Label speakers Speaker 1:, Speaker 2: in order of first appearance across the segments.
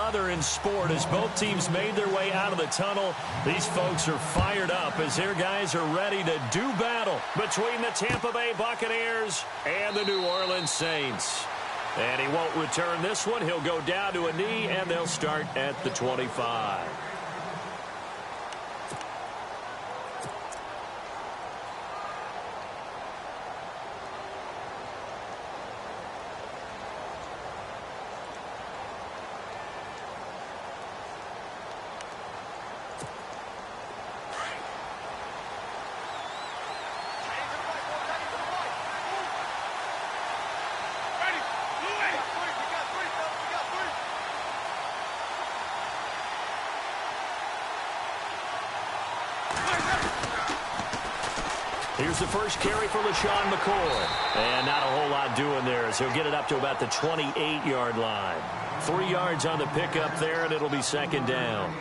Speaker 1: other in sport as both teams made their way out of the tunnel. These folks are fired up as their guys are ready to do battle between the Tampa Bay Buccaneers and the New Orleans Saints. And he won't return this one. He'll go down to a knee, and they'll start at the 25. Here's the first carry for LaShawn McCoy. And not a whole lot doing there as he'll get it up to about the 28-yard line. 3 yards on the pickup there, and it'll be second down.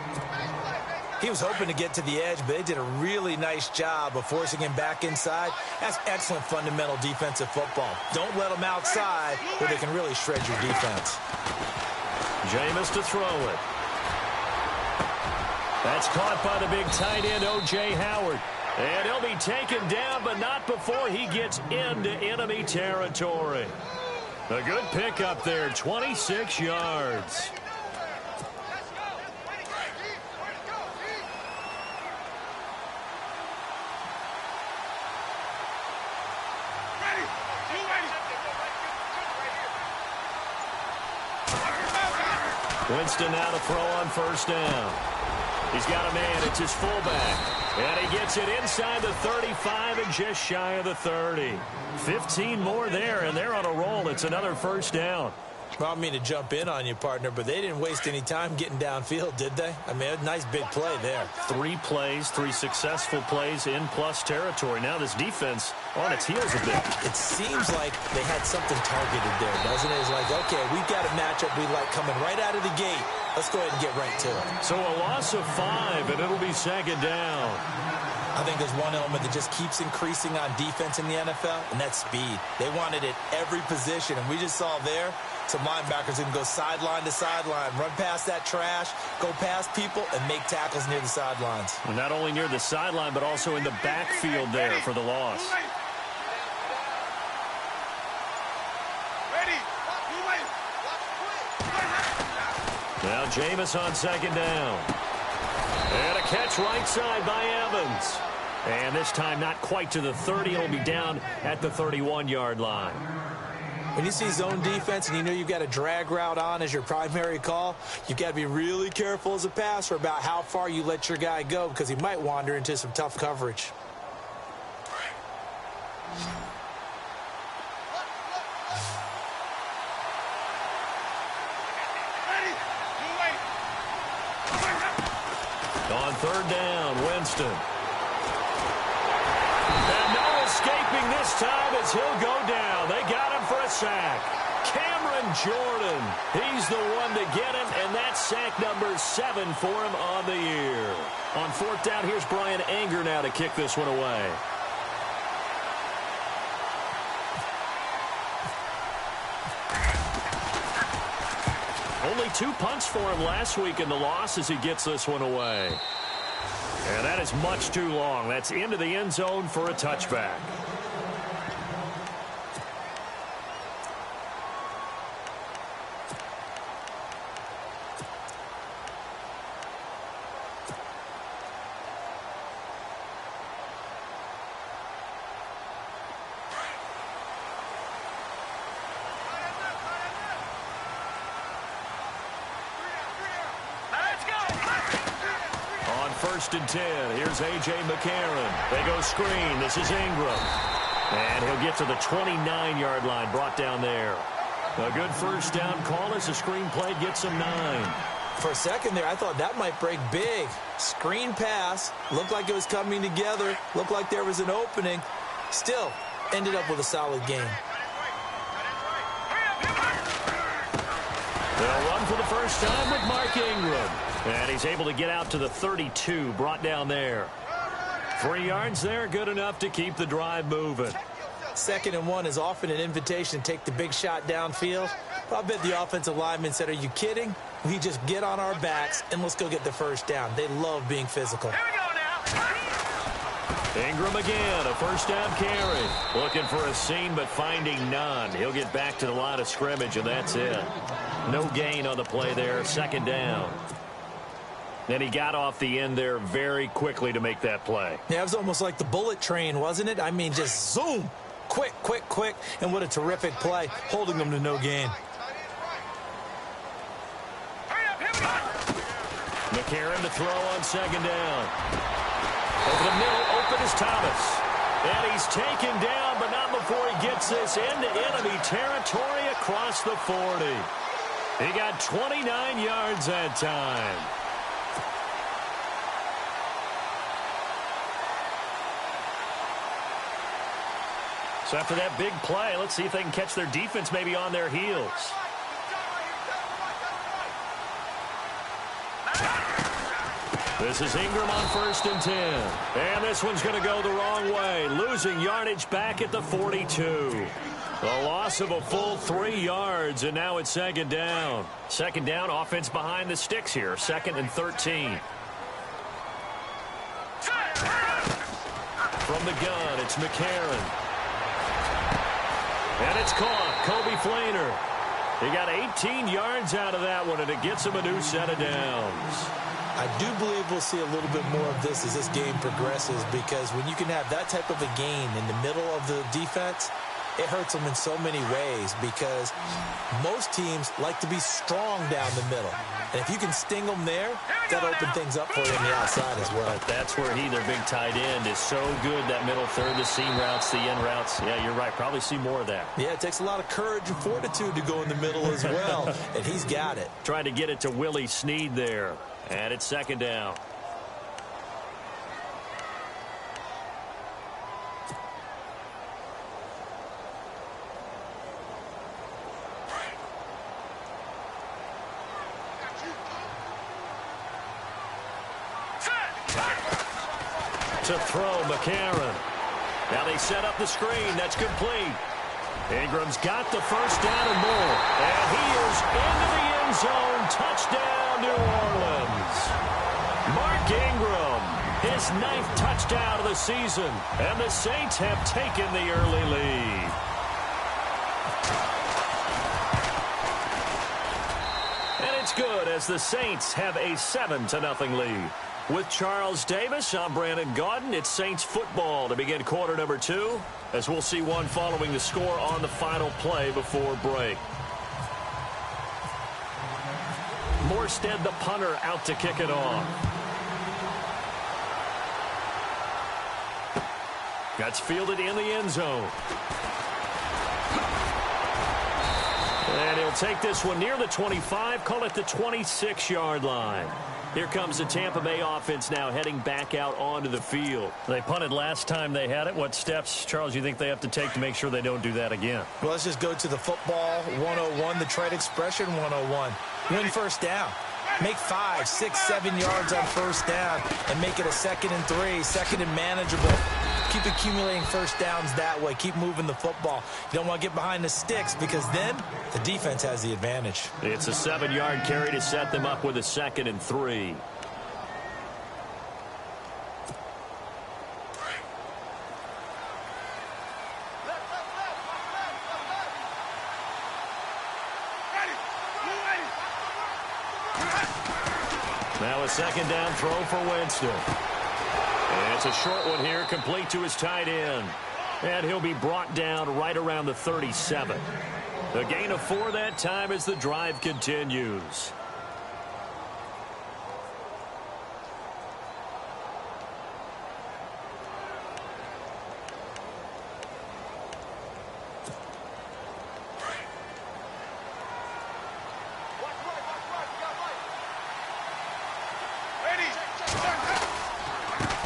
Speaker 2: He was hoping to get to the edge, but they did a really nice job of forcing him back inside. That's excellent fundamental defensive football. Don't let them outside where they can really shred your defense.
Speaker 1: Jameis to throw it. That's caught by the big tight end, O.J. Howard. And he'll be taken down, but not before he gets into enemy territory. A good pickup there, 26 yards. Winston now to throw on first down. He's got a man. It's his fullback. And he gets it inside the 35 and just shy of the 30. 15 more there, and they're on a roll. It's another first down.
Speaker 2: Well, I don't mean to jump in on you, partner, but they didn't waste any time getting downfield, did they? I mean, a nice big play there.
Speaker 1: 3 plays, 3 successful plays in plus territory. Now this defense on its heels a bit.
Speaker 2: It seems like they had something targeted there, doesn't it? It's like, okay, we've got a matchup we like coming right out of the gate. Let's go ahead and get right to it.
Speaker 1: So a loss of 5, and it'll be second down.
Speaker 2: I think there's one element that just keeps increasing on defense in the NFL, and that's speed. They want it at every position, and we just saw there some linebackers who can go sideline to sideline, run past that trash, go past people, and make tackles near the sidelines.
Speaker 1: And not only near the sideline, but also in the backfield there for the loss. Now Jameis on second down. And a catch right side by Evans. And this time not quite to the 30. It'll be down at the 31-yard line.
Speaker 2: When you see zone defense and you know you've got a drag route on as your primary call, you've got to be really careful as a passer about how far you let your guy go because he might wander into some tough coverage.
Speaker 1: On third down, Winston. And no escaping this time as he'll go down. They got him for a sack. Cameron Jordan, he's the one to get him, and that's sack number 7 for him on the year. On fourth down, here's Brian Anger now to kick this one away. Only 2 punts for him last week in the loss as he gets this one away. And that is much too long. That's into the end zone for a touchback. First and 10. Here's A.J. McCarron. They go screen. This is Ingram. And he'll get to the 29-yard line, brought down there. A good first down call as the screen play gets him 9.
Speaker 2: For a second there, I thought that might break big. Screen pass. Looked like it was coming together. Looked like there was an opening. Still, ended up with a solid game.
Speaker 1: They'll run for the first time with Mark Ingram. And he's able to get out to the 32, brought down there. 3 yards there, good enough to keep the drive moving.
Speaker 2: 2nd and 1 is often an invitation to take the big shot downfield. But I bet the offensive lineman said, are you kidding? We just get on our backs and let's go get the first down. They love being physical.
Speaker 3: Here we go now.
Speaker 1: Ingram again, a first down carry. Looking for a seam, but finding none. He'll get back to the line of scrimmage, and that's it. No gain on the play there, second down. And he got off the end there very quickly to make that play.
Speaker 2: Yeah, it was almost like the bullet train, wasn't it? I mean, just zoom. Quick, quick, quick. And what a terrific play, holding them to no gain.
Speaker 1: McCarron to throw on second down. Over the middle, open is Thomas. And he's taken down, but not before he gets this into enemy territory across the 40. He got 29 yards that time. So after that big play, let's see if they can catch their defense maybe on their heels. This is Ingram on 1st and 10. And this one's going to go the wrong way. Losing yardage back at the 42. A loss of a full 3 yards, and now it's second down. Second down, offense behind the sticks here. 2nd and 13. From the gun, it's McCarron. And it's caught. Kobe Flainer. He got 18 yards out of that one, and it gets him a new set of downs.
Speaker 2: I do believe we'll see a little bit more of this as this game progresses, because when you can have that type of a gain in the middle of the defense, it hurts them in so many ways, because most teams like to be strong down the middle. And if you can sting them there, that'll open things up for you on the outside as well.
Speaker 1: But that's where their big tight end, is so good, that middle third, the seam routes, the end routes. Yeah, you're right. Probably see more of that.
Speaker 2: Yeah, it takes a lot of courage and fortitude to go in the middle as well, and he's got it.
Speaker 1: Tried to get it to Willie Snead there. And it's second down. To throw, McCarron. Now they set up the screen. That's complete. Ingram's got the first down and more. And he is into the end zone. Touchdown, New Orleans. Mark Ingram, his 9th touchdown of the season. And the Saints have taken the early lead. And it's good as the Saints have a 7-0 lead. With Charles Davis, I'm Brandon Gaudin. It's Saints football to begin quarter number 2, as we'll see one following the score on the final play before break. Morstead, the punter, out to kick it off. That's fielded in the end zone. And he'll take this one near the 25, call it the 26-yard line. Here comes the Tampa Bay offense now heading back out onto the field. They punted last time they had it. What steps, Charles, you think they have to take to make sure they don't do that again?
Speaker 2: Well, let's just go to the football 101, the trade expression 101. Win first down. Make 5, 6, 7 yards on first down and make it a 2nd and 3, 2nd and manageable. Keep accumulating first downs that way. Keep moving the football. You don't want to get behind the sticks, because then the defense has the advantage.
Speaker 1: It's a 7-yard carry to set them up with a 2nd and 3. Now a 2nd down throw for Winston. And it's a short one here, complete to his tight end. And he'll be brought down right around the 37. A gain of 4 that time as the drive continues.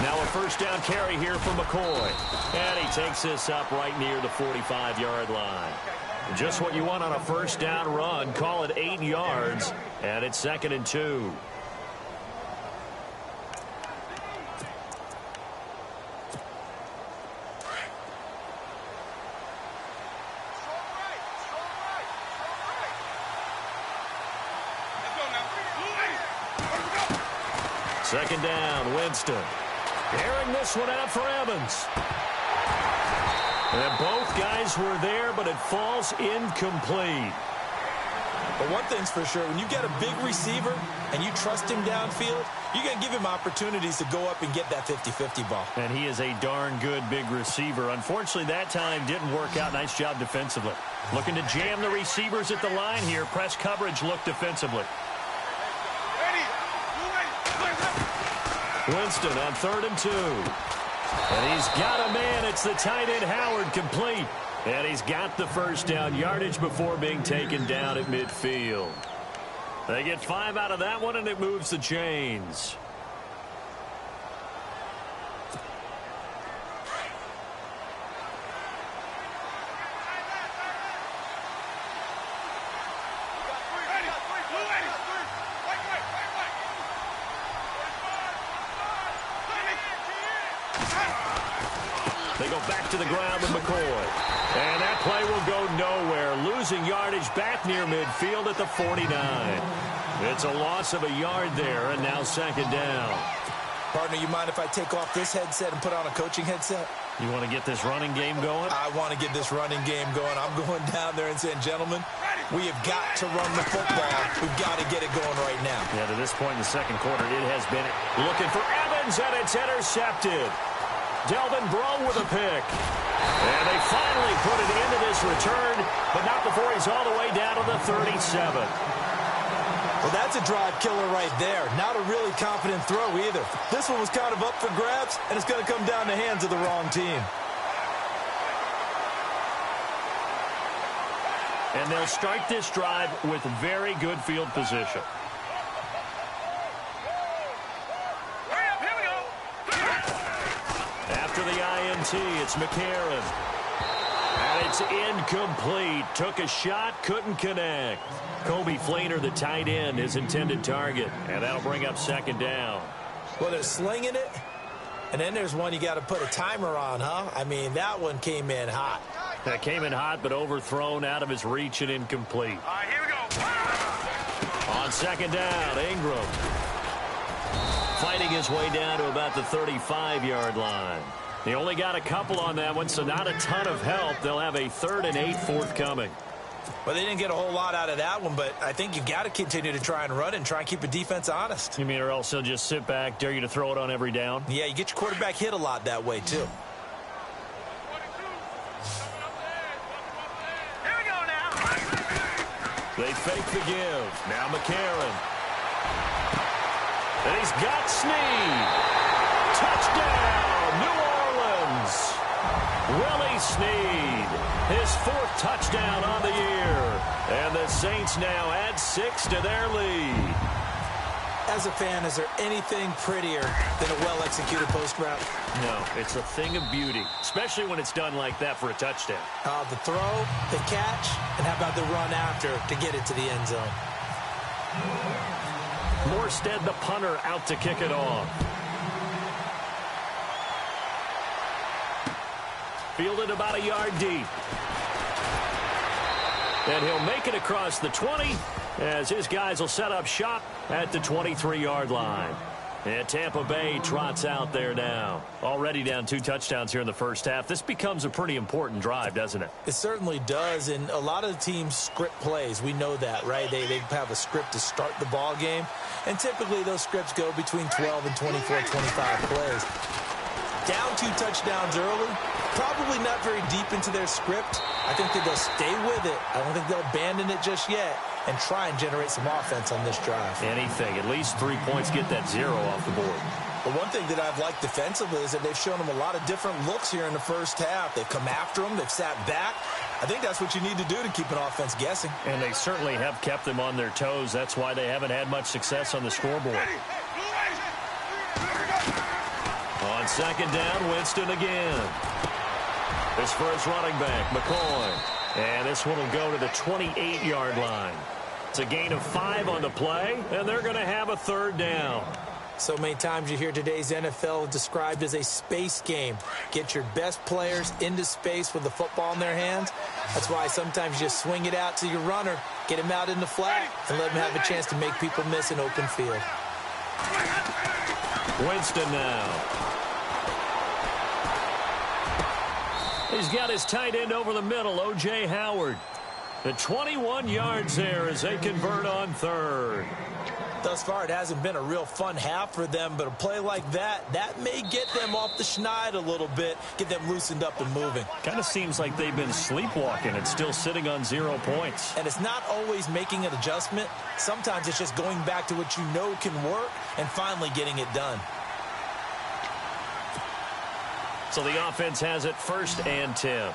Speaker 1: Now a first down carry here for McCoy. And he takes this up right near the 45-yard line. Just what you want on a first down run. Call it 8 yards. And it's 2nd and 2. Second down, Winston. Airing this one out for Evans. And both guys were there, but it falls incomplete.
Speaker 2: But one thing's for sure, when you get a big receiver and you trust him downfield, you're going to give him opportunities to go up and get that 50-50 ball.
Speaker 1: And he is a darn good big receiver. Unfortunately, that time didn't work out. Nice job defensively. Looking to jam the receivers at the line here. Press coverage look defensively. Winston on 3rd and 2. And he's got a man. It's the tight end Howard, complete. And he's got the first down yardage before being taken down at midfield. They get 5 out of that one, and it moves the chains. They go back to the ground with McCoy. And that play will go nowhere. Losing yardage back near midfield at the 49. It's a loss of a yard there, and now second down.
Speaker 2: Partner, you mind if I take off this headset and put on a coaching headset?
Speaker 1: You want to get this running game going?
Speaker 2: I want to get this running game going. I'm going down there and saying, gentlemen, we have got to run the football. We've got to get it going right now.
Speaker 1: Yeah, to this point in the second quarter, it has been looking for Evans, and it's intercepted. Delvin Breaux with a pick. And they finally put it into this return, but not before he's all the way down to the 37.
Speaker 2: Well, that's a drive killer right there. Not a really confident throw either. This one was kind of up for grabs, and it's going to come down the hands of the wrong team.
Speaker 1: And they'll start this drive with very good field position. After the INT, it's McCarron. And it's incomplete. Took a shot, couldn't connect. Kobe Fleener, the tight end, his intended target. And that'll bring up second down.
Speaker 2: Well, they're slinging it. And then there's one you got to put a timer on, huh? I mean, that one came in hot.
Speaker 1: That came in hot, but overthrown out of his reach and incomplete.
Speaker 3: All right, here we go.
Speaker 1: On second down, Ingram. Fighting his way down to about the 35-yard line. He only got a couple on that one, so not a ton of help. They'll have a 3rd and 8 forthcoming.
Speaker 2: Well, they didn't get a whole lot out of that one, but I think you've got to continue to try and run and try and keep the defense honest.
Speaker 1: You mean, or else he'll just sit back, dare you to throw it on every down?
Speaker 2: Yeah, you get your quarterback hit a lot that way, too.
Speaker 3: Here we go now.
Speaker 1: They fake the give. Now McCarron. And he's got Snead. Touchdown, New Orleans. Willie Snead, his 4th touchdown on the year. And the Saints now add 6 to their lead.
Speaker 2: As a fan, is there anything prettier than a well-executed post route?
Speaker 1: No, it's a thing of beauty, especially when it's done like that for a touchdown.
Speaker 2: The throw, the catch, and how about the run after to get it to the end zone?
Speaker 1: Morstead, the punter, out to kick it off. Fielded about a yard deep. And he'll make it across the 20 as his guys will set up shop at the 23-yard line. And Tampa Bay trots out there now. Already down 2 touchdowns here in the first half. This becomes a pretty important drive, doesn't it?
Speaker 2: It certainly does, and a lot of the teams script plays. We know that, right? They have a script to start the ball game, and typically those scripts go between 12 and 24, 25 plays. Down 2 touchdowns early, probably not very deep into their script. I think that they'll stay with it. I don't think they'll abandon it just yet and try and generate some offense on this drive.
Speaker 1: Anything. At least 3 points, get that 0 off the board.
Speaker 2: But one thing that I've liked defensively is that they've shown them a lot of different looks here in the first half. They've come after them. They've sat back. I think that's what you need to do to keep an offense guessing.
Speaker 1: And they certainly have kept them on their toes. That's why they haven't had much success on the scoreboard. On second down, Winston again. This for his running back, McCoy. And this one will go to the 28-yard line. It's a gain of 5 on the play, and they're going to have a 3rd down.
Speaker 2: So many times you hear today's NFL described as a space game. Get your best players into space with the football in their hands. That's why sometimes you just swing it out to your runner, get him out in the flat, and let him have a chance to make people miss an open field.
Speaker 1: Winston now. He's got his tight end over the middle, O.J. Howard. The 21 yards there as they convert on third.
Speaker 2: Thus far, it hasn't been a real fun half for them, but a play like that may get them off the schneid a little bit, get them loosened up and moving.
Speaker 1: Kind of seems like they've been sleepwalking and still sitting on 0 points.
Speaker 2: And it's not always making an adjustment. Sometimes it's just going back to what you know can work and finally getting it done.
Speaker 1: So the offense has it 1st and 10.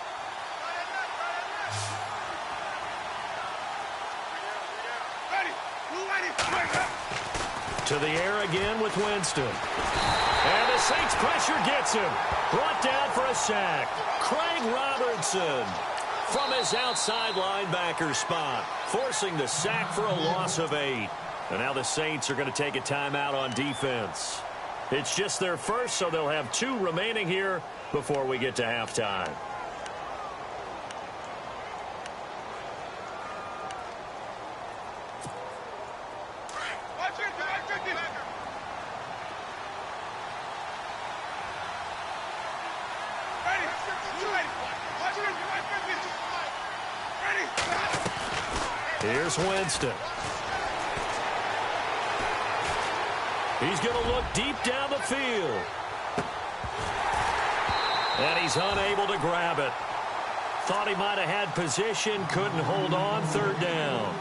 Speaker 1: To the air again with Winston. And the Saints pressure gets him. Brought down for a sack. Craig Robertson from his outside linebacker spot, forcing the sack for a loss of 8. And now the Saints are going to take a timeout on defense. It's just their first, so they'll have 2 remaining here before we get to halftime. Here's Winston. He's going to look deep down the field. And he's unable to grab it. Thought he might have had position, couldn't hold on, 3rd down.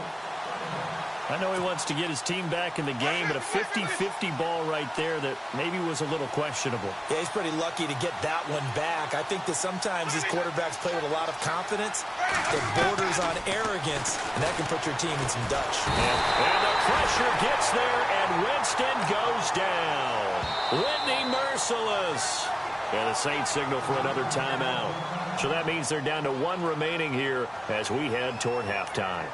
Speaker 1: I know he wants to get his team back in the game, but a 50-50 ball right there that maybe was a little questionable.
Speaker 2: Yeah, he's pretty lucky to get that one back. I think that sometimes these quarterbacks play with a lot of confidence. It borders on arrogance, and that can put your team in some Dutch.
Speaker 1: And the pressure gets there, and Winston goes down. Whitney merciless. And the Saints signal for another timeout. So that means they're down to 1 remaining here as we head toward halftime.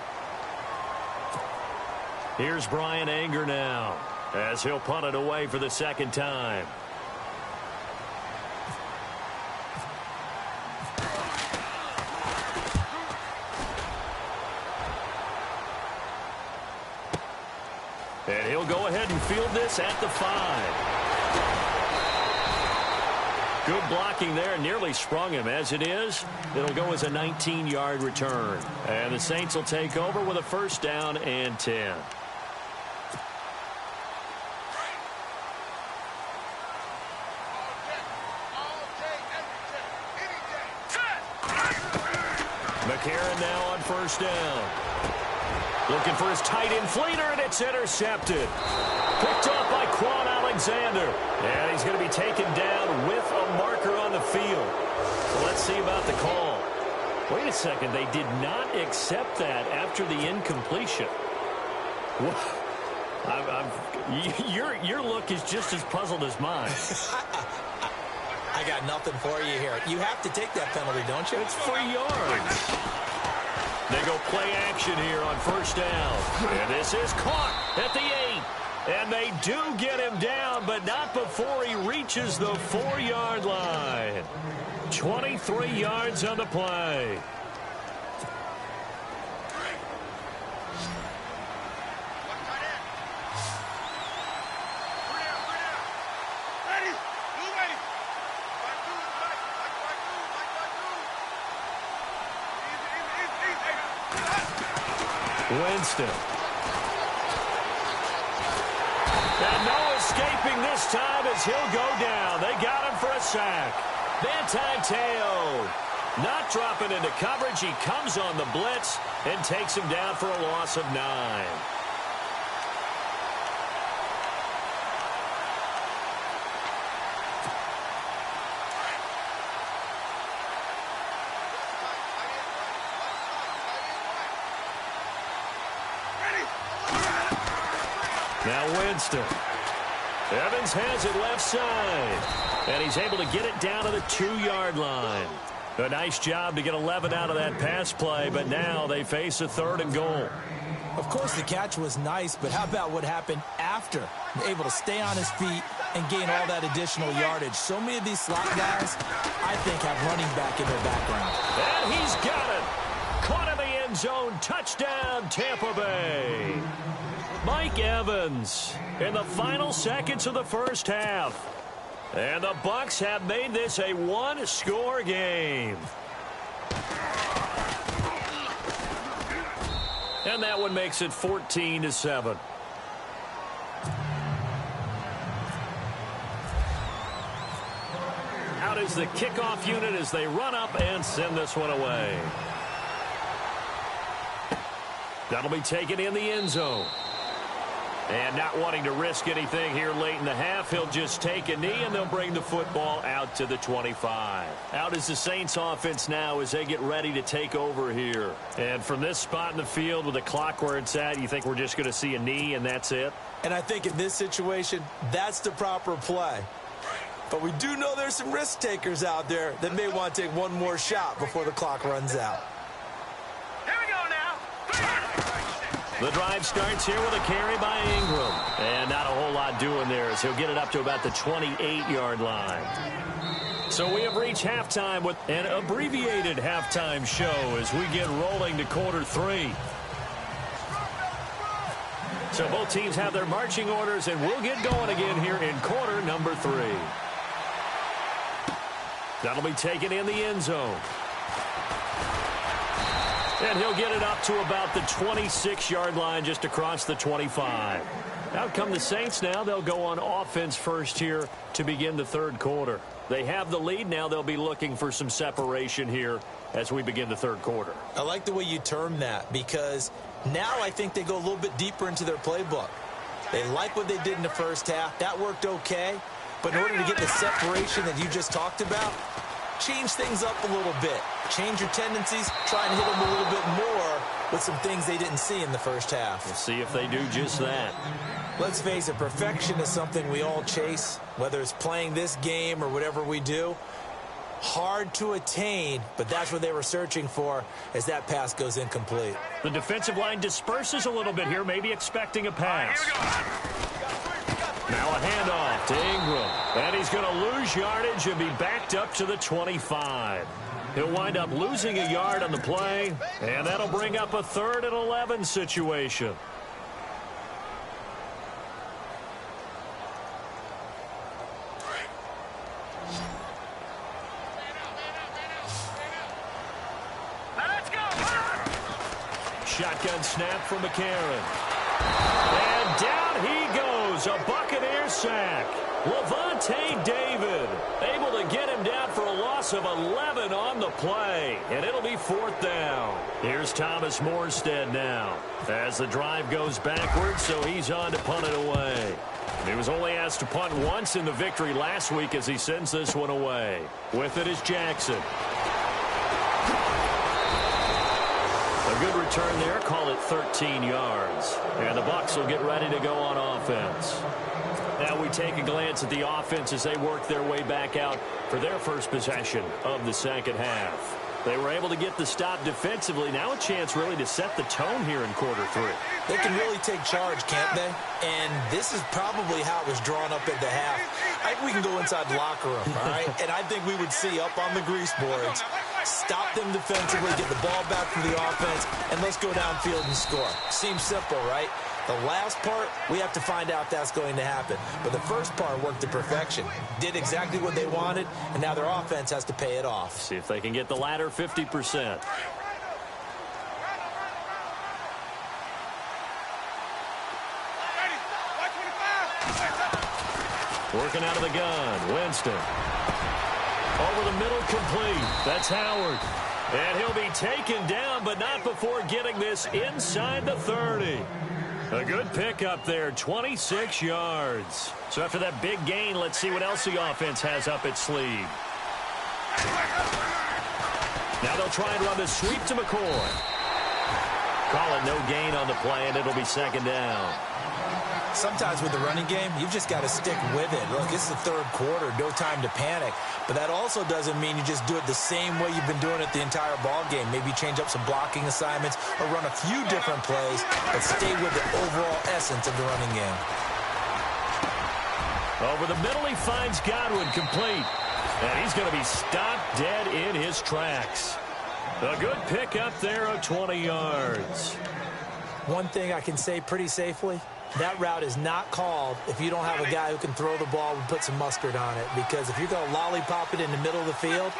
Speaker 1: Here's Brian Anger now as he'll punt it away for the 2nd time. And he'll go ahead and field this at the 5. Good blocking there, nearly sprung him. As it is, it'll go as a 19-yard return. And the Saints will take over with a 1st down and 10. McCarron now on 1st down. Looking for his tight end Fleeter, and it's intercepted. Picked up by Quan Alexander. And he's going to be taken down with a marker on the field. So let's see about the call. Wait a second. They did not accept that after the incompletion. Your look is just as puzzled as mine.
Speaker 2: I got nothing for you here. You have to take that penalty, don't you?
Speaker 1: It's 3 yards. They go play action here on 1st down. And this is caught at the 8. And they do get him down, but not before he reaches the 4-yard line. 23 yards on the play. Winston. And no escaping this time as he'll go down. They got him for a sack. Manti Te'o not dropping into coverage. He comes on the blitz and takes him down for a loss of 9. Now Winston. Evans has it left side. And he's able to get it down to the 2-yard line. A nice job to get 11 out of that pass play, but now they face a 3rd and goal.
Speaker 2: Of course, the catch was nice, but how about what happened after? Able to stay on his feet and gain all that additional yardage. So many of these slot guys, I think, have running back in their background.
Speaker 1: And he's got it. Caught in the end zone. Touchdown, Tampa Bay. Mike Evans in the final seconds of the first half. And the Bucs have made this a one-score game. And that one makes it 14-7. Out is the kickoff unit as they run up and send this one away. That'll be taken in the end zone. And not wanting to risk anything here late in the half, he'll just take a knee, and they'll bring the football out to the 25. Out is the Saints offense now as they get ready to take over here. And from this spot in the field with the clock where it's at, you think we're just going to see a knee and that's it?
Speaker 2: And I think in this situation, that's the proper play. But we do know there's some risk takers out there that may want to take one more shot before the clock runs out.
Speaker 3: Here we go now.
Speaker 1: The drive starts here with a carry by Ingram. And not a whole lot doing there as he'll get it up to about the 28-yard line. So we have reached halftime with an abbreviated halftime show as we get rolling to quarter 3. So both teams have their marching orders, and we'll get going again here in quarter number 3. That'll be taken in the end zone. And he'll get it up to about the 26-yard line just across the 25. Out come the Saints now. They'll go on offense first here to begin the third quarter. They have the lead now. They'll be looking for some separation here as we begin the third quarter.
Speaker 2: I like the way you term that because now I think they go a little bit deeper into their playbook. They like what they did in the first half. That worked okay. But in order to get the separation that you just talked about, change things up a little bit. Change your tendencies. Try and hit them a little bit more with some things they didn't see in the first half.
Speaker 1: We'll see if they do just that.
Speaker 2: Let's face it, perfection is something we all chase, whether it's playing this game or whatever we do. Hard to attain, but that's what they were searching for as that pass goes incomplete.
Speaker 1: The defensive line disperses a little bit here, maybe expecting a pass. Now a handoff to Ingram. And he's going to lose yardage and be backed up to the 25. He'll wind up losing a yard on the play, and that'll bring up a 3rd and 11 situation. Shotgun snap from McCarron. And down he goes. A Buccaneers sack. Levante David able to get him down for a loss of 11 on the play. And it'll be 4th down. Here's Thomas Morstead now as the drive goes backwards, so he's on to punt it away. He was only asked to punt once in the victory last week as he sends this one away. With it is Jackson. A good return there, call it 13 yards. And the Bucs will get ready to go on offense. Now we take a glance at the offense as they work their way back out for their first possession of the second half. They were able to get the stop defensively. Now a chance really to set the tone here in quarter 3.
Speaker 2: They can really take charge, can't they? And this is probably how it was drawn up at the half. I think we can go inside the locker room, all right? And I think we would see up on the grease boards, stop them defensively, get the ball back from the offense, and let's go downfield and score. Seems simple, right? The last part, we have to find out if that's going to happen. But the first part worked to perfection. Did exactly what they wanted, and now their offense has to pay it off.
Speaker 1: See if they can get the latter 50%. Working out of the gun, Winston. Over the middle, complete. That's Howard. And he'll be taken down, but not before getting this inside the 30. A good pickup there, 26 yards. So after that big gain, let's see what else the offense has up its sleeve. Now they'll try and run the sweep to McCoy. Call it no gain on the play, and it'll be 2nd down.
Speaker 2: Sometimes with the running game, you've just got to stick with it. Look, it's the third quarter, no time to panic. But that also doesn't mean you just do it the same way you've been doing it the entire ball game. Maybe change up some blocking assignments or run a few different plays, but stay with the overall essence of the running game.
Speaker 1: Over the middle, he finds Godwin, complete. And he's going to be stopped dead in his tracks. A good pickup there of 20 yards.
Speaker 2: One thing I can say pretty safely, that route is not called if you don't have a guy who can throw the ball and put some mustard on it. Because if you're going to lollipop it in the middle of the field,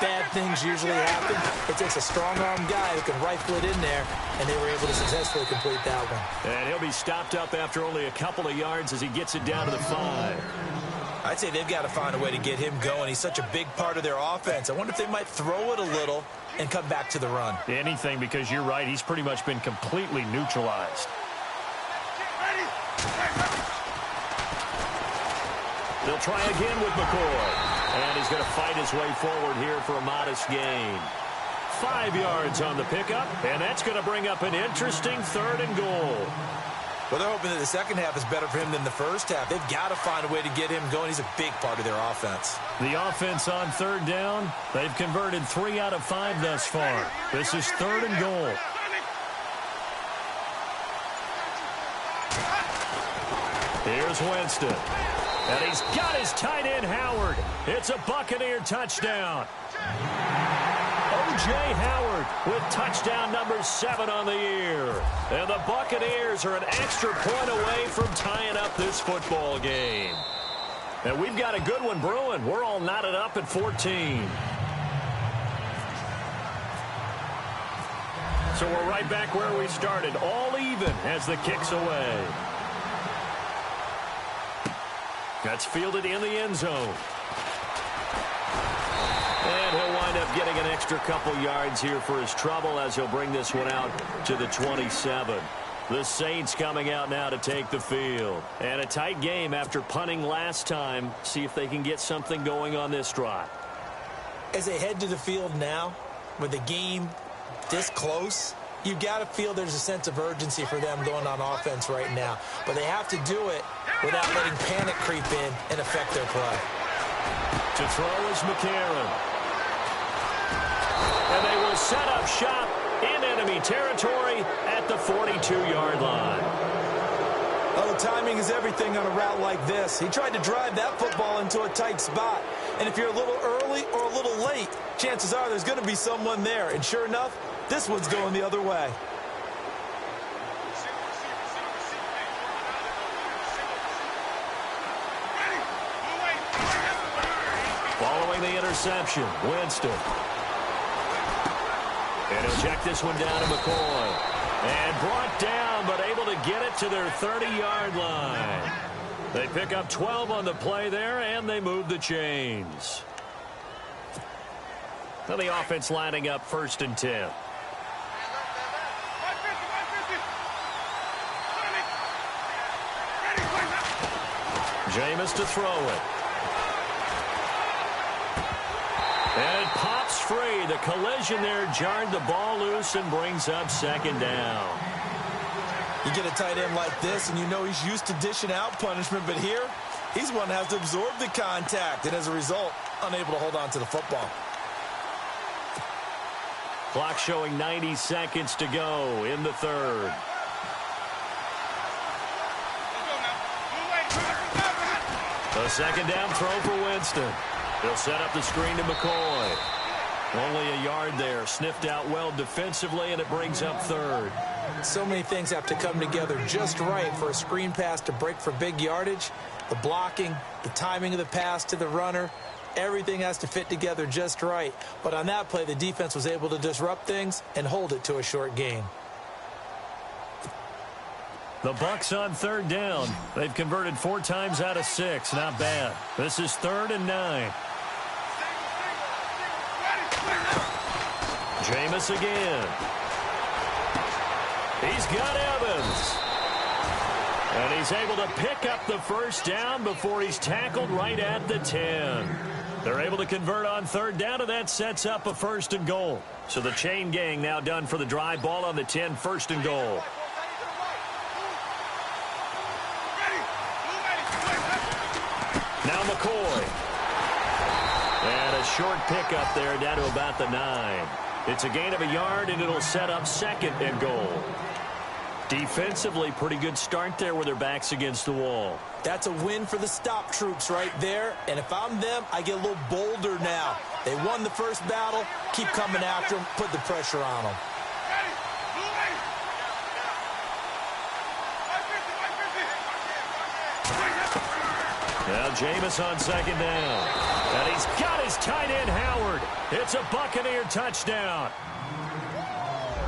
Speaker 2: bad things usually happen. It takes a strong-arm guy who can rifle it in there, and they were able to successfully complete that one.
Speaker 1: And he'll be stopped up after only a couple of yards as he gets it down to the 5.
Speaker 2: I'd say they've got to find a way to get him going. He's such a big part of their offense. I wonder if they might throw it a little and come back to the run.
Speaker 1: Anything, because you're right. He's pretty much been completely neutralized. They'll try again with McCoy. And he's going to fight his way forward here for a modest gain. 5 yards on the pickup, and that's going to bring up an interesting 3rd and goal.
Speaker 2: Well, they're hoping that the second half is better for him than the first half. They've got to find a way to get him going. He's a big part of their offense.
Speaker 1: The offense on 3rd down, they've converted 3 out of 5 thus far. This is 3rd and goal. Here's Winston. And he's got his tight end, Howard. It's a Buccaneer touchdown. O.J. Howard with touchdown number 7 on the year. And the Buccaneers are an extra point away from tying up this football game. And we've got a good one brewing. We're all knotted up at 14. So we're right back where we started, all even as the kick's away. That's fielded in the end zone. And he'll wind up getting an extra couple yards here for his trouble as he'll bring this one out to the 27. The Saints coming out now to take the field. And a tight game after punting last time. See if they can get something going on this drive.
Speaker 2: As they head to the field now, with the game this close, you've got to feel there's a sense of urgency for them going on offense right now. But they have to do it without letting panic creep in and affect their play.
Speaker 1: To throw is McCarron. And they will set up shop in enemy territory at the 42-yard line.
Speaker 2: Oh, timing is everything on a route like this. He tried to drive that football into a tight spot. And if you're a little early or a little late, chances are there's going to be someone there. And sure enough, this one's going the other way.
Speaker 1: Following the interception, Winston. And he'll check this one down to McCoy. And brought down, but able to get it to their 30-yard line. They pick up 12 on the play there, and they move the chains. Now the offense lining up 1st and 10. Jameis to throw it. And it pops free. The collision there jarred the ball loose and brings up 2nd down.
Speaker 2: You get a tight end like this, and you know he's used to dishing out punishment, but here, he's one that has to absorb the contact, and as a result, unable to hold on to the football.
Speaker 1: Clock showing 90 seconds to go in the 3rd. A 2nd down throw for Winston. They'll set up the screen to McCoy. Only a yard there. Sniffed out well defensively, and it brings up 3rd.
Speaker 2: So many things have to come together just right for a screen pass to break for big yardage. The blocking, the timing of the pass to the runner, everything has to fit together just right. But on that play, the defense was able to disrupt things and hold it to a short gain.
Speaker 1: The Bucs on 3rd down. They've converted 4 times out of 6. Not bad. This is 3rd and 9. Jameis again. He's got Evans. And he's able to pick up the 1st down before he's tackled right at the 10. They're able to convert on 3rd down, and that sets up a 1st and goal. So the chain gang now done for the drive. Ball on the 10, 1st and goal. Now McCoy. And a short pickup there down to about the 9. It's a gain of a yard, and it'll set up 2nd and goal. Defensively, pretty good start there with their backs against the wall.
Speaker 2: That's a win for the stop troops right there. And if I'm them, I get a little bolder now. They won the first battle. Keep coming after them. Put the pressure on them.
Speaker 1: Now Jameis on second down. And he's got his tight end, Howard. It's a Buccaneer touchdown.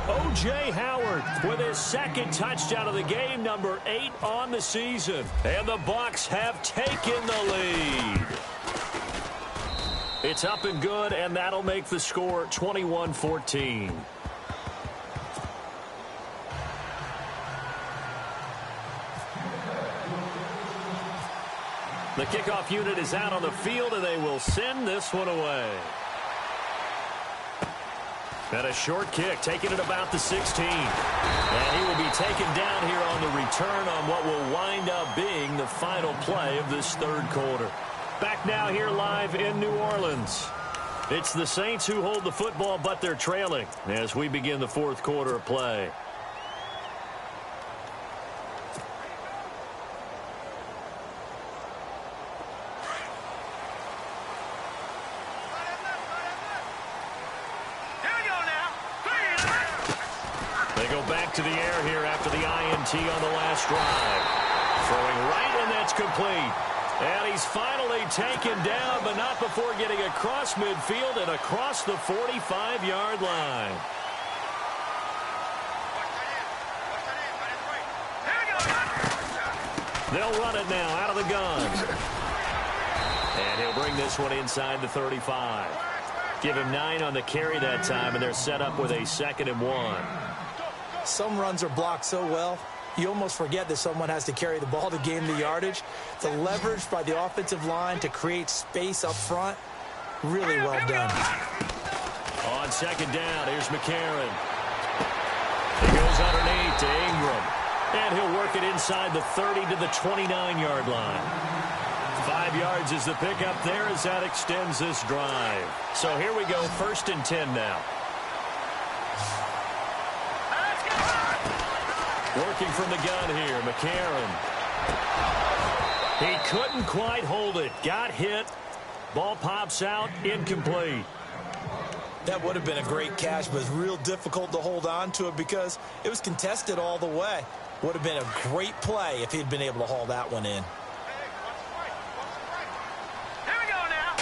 Speaker 1: O.J. Howard with his second touchdown of the game, number 8 on the season. And the Bucs have taken the lead. It's up and good, and that'll make the score 21-14. The kickoff unit is out on the field, and they will send this one away. And a short kick, taking it about the 16. And he will be taken down here on the return on what will wind up being the final play of this third quarter. Back now here live in New Orleans. It's the Saints who hold the football, but they're trailing as we begin the fourth quarter of play. Back to the air here after the INT on the last drive. Throwing right, and that's complete. And he's finally taken down, but not before getting across midfield and across the 45-yard line. They'll run it now out of the gun. And he'll bring this one inside the 35. Give him 9 on the carry that time, and they're set up with a 2nd and 1.
Speaker 2: Some runs are blocked so well, you almost forget that someone has to carry the ball to gain the yardage. The leverage by the offensive line to create space up front, really well done.
Speaker 1: On second down, here's McCarron. He goes underneath to Ingram. And he'll work it inside the 30 to the 29-yard line. 5 yards is the pickup there as that extends this drive. So here we go, 1st and 10 now. Working from the gun here, McCarron. He couldn't quite hold it. Got hit. Ball pops out, incomplete.
Speaker 2: That would have been a great catch, but it's real difficult to hold on to it because it was contested all the way. Would have been a great play if he'd been able to haul that one in.
Speaker 3: Here we go now.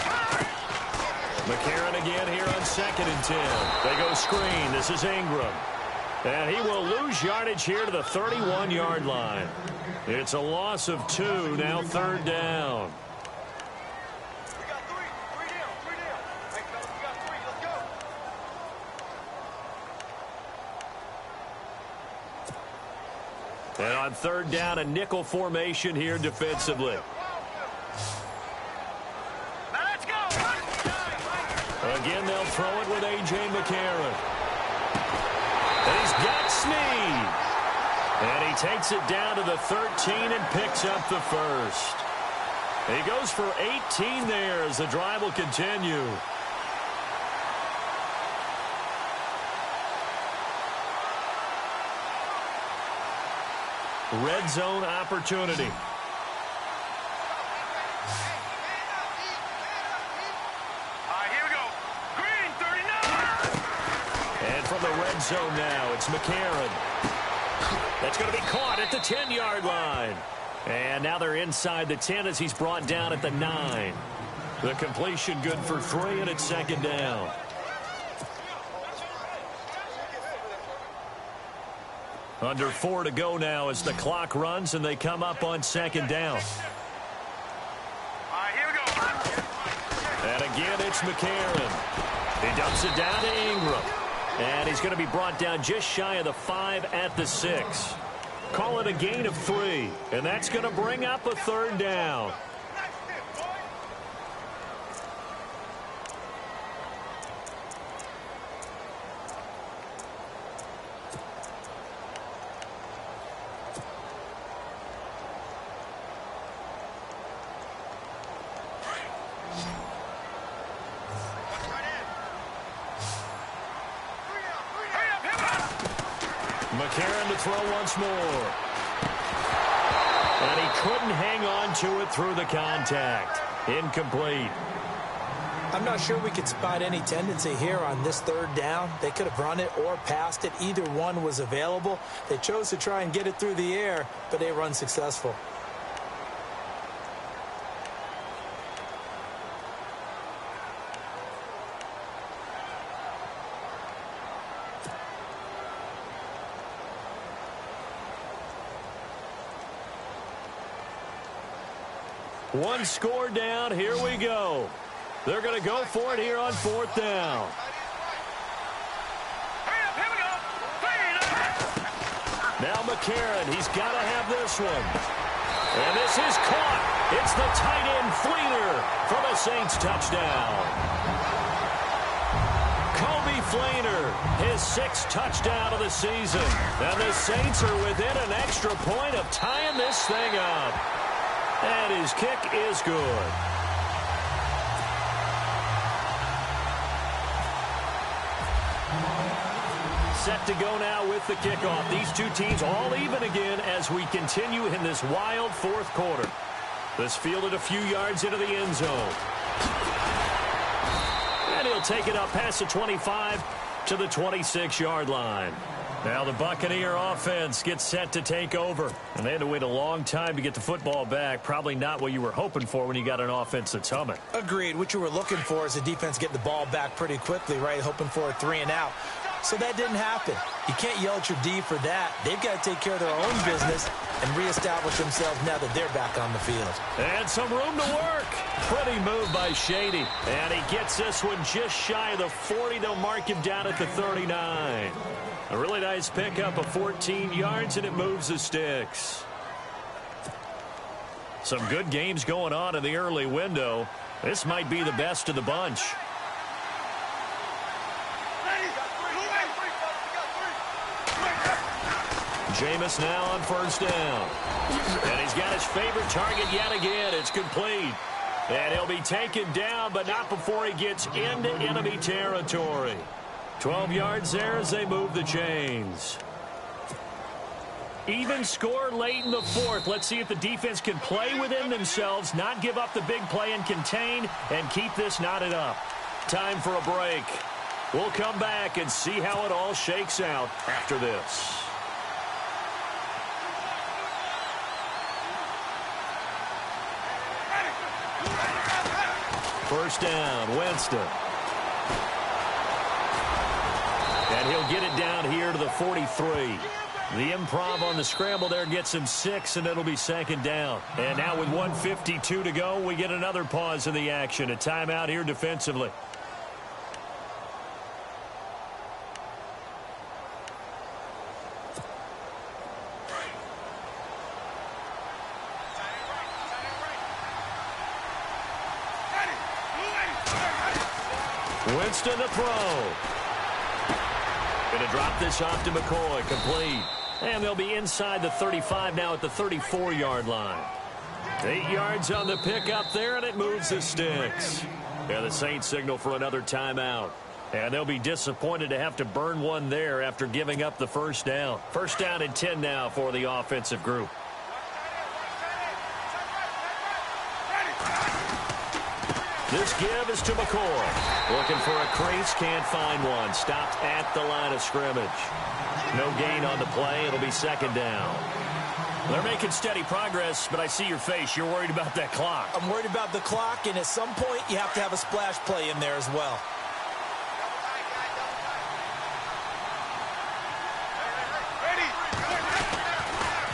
Speaker 1: McCarron again here on 2nd and 10. They go screen. This is Ingram. And he will lose yardage here to the 31-yard line. It's a loss of 2, now 3rd down.
Speaker 3: We got 3. 3 down. 3 down. Hey, fellas, we got 3. Let's go.
Speaker 1: And on 3rd down, a nickel formation here defensively.
Speaker 3: Now let's go.
Speaker 1: Again, they'll throw it with A.J. McCarron. And he's got Snead. And he takes it down to the 13 and picks up the 1st. He goes for 18 there as the drive will continue. Red zone opportunity.
Speaker 3: Here we go. Green, 39.
Speaker 1: And from the red zone now, it's McCarron. That's going to be caught at the 10-yard line. And now they're inside the 10 as he's brought down at the 9. The completion good for 3, and it's 2nd down. Under 4 to go now as the clock runs, and they come up on 2nd down.
Speaker 3: Here we go.
Speaker 1: And again, it's McCarron. He dumps it down to Ingram. And he's going to be brought down just shy of the 5 at the 6. Call it a gain of 3. And that's going to bring up a 3rd down. McCarron to throw once more. And he couldn't hang on to it through the contact. Incomplete.
Speaker 2: I'm not sure we could spot any tendency here on this 3rd down. They could have run it or passed it. Either one was available. They chose to try and get it through the air, but they run successful.
Speaker 1: One score down. Here we go. They're going to go for it here on 4th down. Now McCarron, he's got to have this one. And this is caught. It's the tight end Fleener for the Saints touchdown. Kobe Fleener, his 6th touchdown of the season. And the Saints are within an extra point of tying this thing up. And his kick is good. Set to go now with the kickoff. These two teams all even again as we continue in this wild 4th quarter. This fielded a few yards into the end zone. And he'll take it up past the 25 to the 26-yard line. Now the Buccaneer offense gets set to take over. And they had to wait a long time to get the football back. Probably not what you were hoping for when you got an offense that's humming.
Speaker 2: Agreed. What you were looking for is the defense getting the ball back pretty quickly, right? Hoping for a 3-and-out. So that didn't happen. You can't yell at your D for that. They've got to take care of their own business and reestablish themselves now that they're back on the field.
Speaker 1: And some room to work. Pretty move by Shady. And he gets this one just shy of the 40. They'll mark him down at the 39. A really nice pickup of 14 yards, and it moves the sticks. Some good games going on in the early window. This might be the best of the bunch. Jameis now on 1st down. And he's got his favorite target yet again. It's complete. And he'll be taken down, but not before he gets into enemy territory. 12 yards there as they move the chains. Even score late in the 4th. Let's see if the defense can play within themselves, not give up the big play and contain, and keep this knotted up. Time for a break. We'll come back and see how it all shakes out after this. First down, Winston. And he'll get it down here to the 43. The improv on the scramble there gets him 6, and it'll be 2nd down. And now with 1:52 to go, we get another pause in the action. A timeout here defensively. Winston to throw. Going to drop this off to McCoy. Complete. And they'll be inside the 35 now at the 34-yard line. 8 yards on the pickup there, and it moves the sticks. Yeah, the Saints signal for another timeout. And they'll be disappointed to have to burn one there after giving up the first down. First down and 10 now for the offensive group. This give is to McCoy. Looking for a crease, can't find one. Stopped at the line of scrimmage. No gain on the play. It'll be 2nd down. They're making steady progress, but I see your face. You're worried about that clock.
Speaker 2: I'm worried about the clock, and at some point, you have to have a splash play in there as well.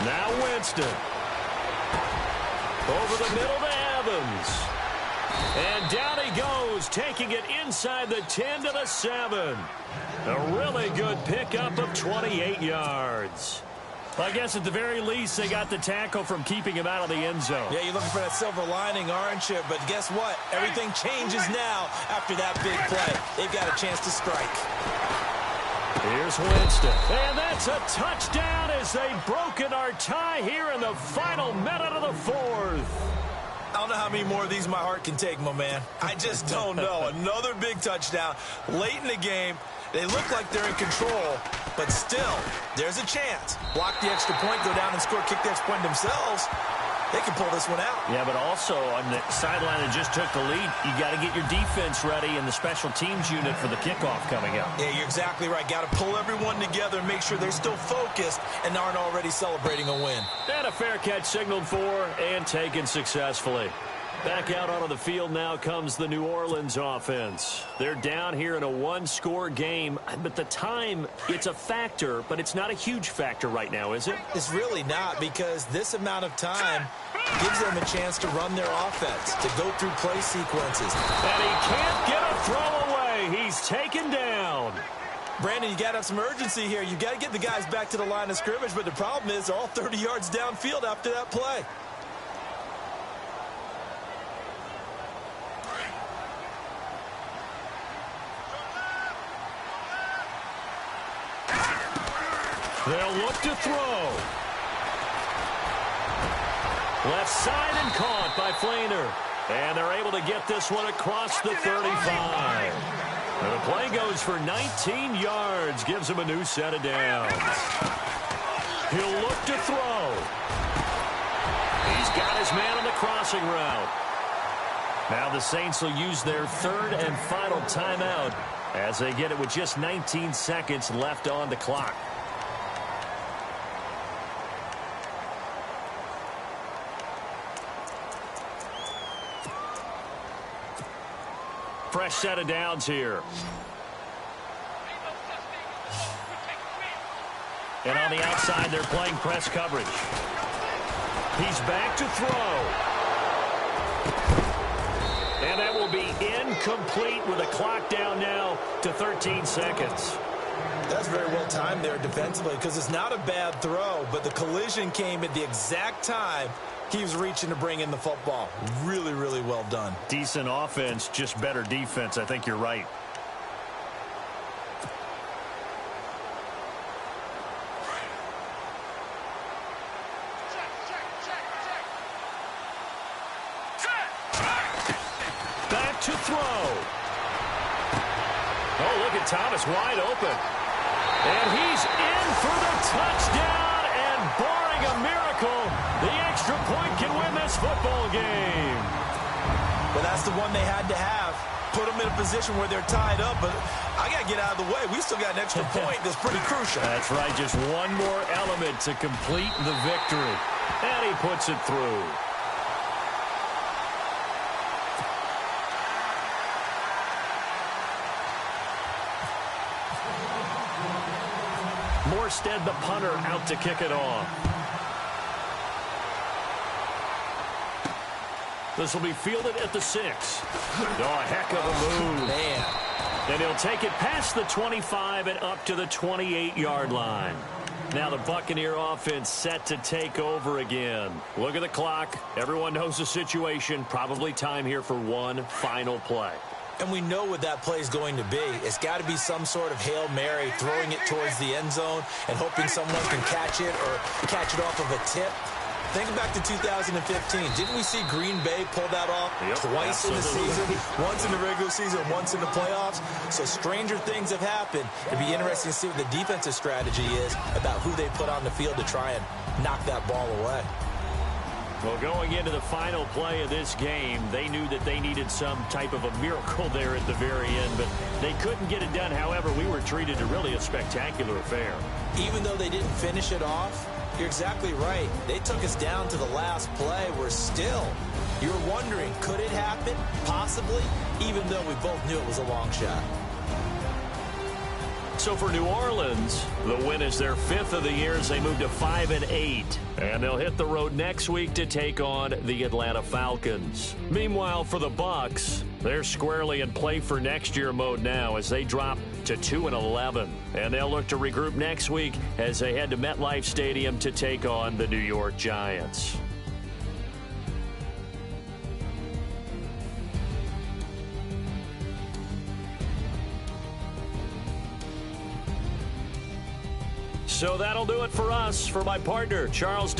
Speaker 1: Now Winston. Over the middle to Evans. And down he goes, taking it inside the 10 to the 7. A really good pickup of 28 yards. I guess at the very least, they got the tackle from keeping him out of the end zone.
Speaker 2: Yeah, you're looking for that silver lining, aren't you? But guess what? Everything changes now after that big play. They've got a chance to strike.
Speaker 1: Here's Winston. And that's a touchdown as they've broken our tie here in the final minute of the 4th.
Speaker 2: I don't know how many more of these my heart can take, my man. I just don't know. Another big touchdown late in the game. They look like they're in control, but still, there's a chance. Block the extra point, go down and score, kick the extra point themselves. They can pull this one out.
Speaker 1: Yeah, but also on the sideline that just took the lead, you got to get your defense ready and the special teams unit for the kickoff coming up.
Speaker 2: Yeah, you're exactly right. Got to pull everyone together and make sure they're still focused and aren't already celebrating a win.
Speaker 1: And a fair catch signaled for and taken successfully. Back out onto the field now comes the New Orleans offense. They're down here in a one-score game, but the time, it's a factor, but it's not a huge factor right now, is it?
Speaker 2: It's really not, because this amount of time gives them a chance to run their offense, to go through play sequences.
Speaker 1: And he can't get a throw away. He's taken down.
Speaker 2: Brandon, you got to have some urgency here. You got to get the guys back to the line of scrimmage, but the problem is they're all 30 yards downfield after that play.
Speaker 1: They'll look to throw. Left side and caught by Flainer. And they're able to get this one across the 35. And the play goes for 19 yards. Gives him a new set of downs. He'll look to throw. He's got his man on the crossing route. Now the Saints will use their third and final timeout as they get it with just 19 seconds left on the clock. Fresh set of downs here. And on the outside, they're playing press coverage. He's back to throw. And that will be incomplete with the clock down now to 13 seconds.
Speaker 2: That's very well timed there defensively, because it's not a bad throw, but the collision came at the exact time he was reaching to bring in the football. Really, really well done.
Speaker 1: Decent offense, just better defense. I think you're right. Back to throw. Oh, look at Thomas wide open. And he's in for the touchdown. And barring a miracle, the extra point can win this football game.
Speaker 2: Well, that's the one they had to have. Put them in a position where they're tied up, but I got to get out of the way. We still got an extra point that's pretty crucial.
Speaker 1: That's right, just one more element to complete the victory. And he puts it through. Morstead, the punter, out to kick it off. This will be fielded at the 6. Oh, a heck of a move.
Speaker 2: Man.
Speaker 1: And he'll take it past the 25 and up to the 28-yard line. Now the Buccaneer offense set to take over again. Look at the clock. Everyone knows the situation. Probably time here for one final play.
Speaker 2: And we know what that play is going to be. It's got to be some sort of Hail Mary, throwing it towards the end zone and hoping someone can catch it or catch it off of a tip. Think back to 2015. Didn't we see Green Bay pull that off twice in the season? Once in the regular season, once in the playoffs. So stranger things have happened. It'd be interesting to see what the defensive strategy is about who they put on the field to try and knock that ball away.
Speaker 1: Well, going into the final play of this game, they knew that they needed some type of a miracle there at the very end, but they couldn't get it done. However, we were treated to really a spectacular affair.
Speaker 2: Even though they didn't finish it off, you're exactly right. They took us down to the last play. We're still, you're wondering, could it happen? Possibly, even though we both knew it was a long shot.
Speaker 1: So for New Orleans, the win is their 5th of the year as they move to 5-8. And they'll hit the road next week to take on the Atlanta Falcons. Meanwhile, for the Bucs, they're squarely in play for next year mode now as they drop to 2-11. And they'll look to regroup next week as they head to MetLife Stadium to take on the New York Giants. So that'll do it for us. For my partner, Charles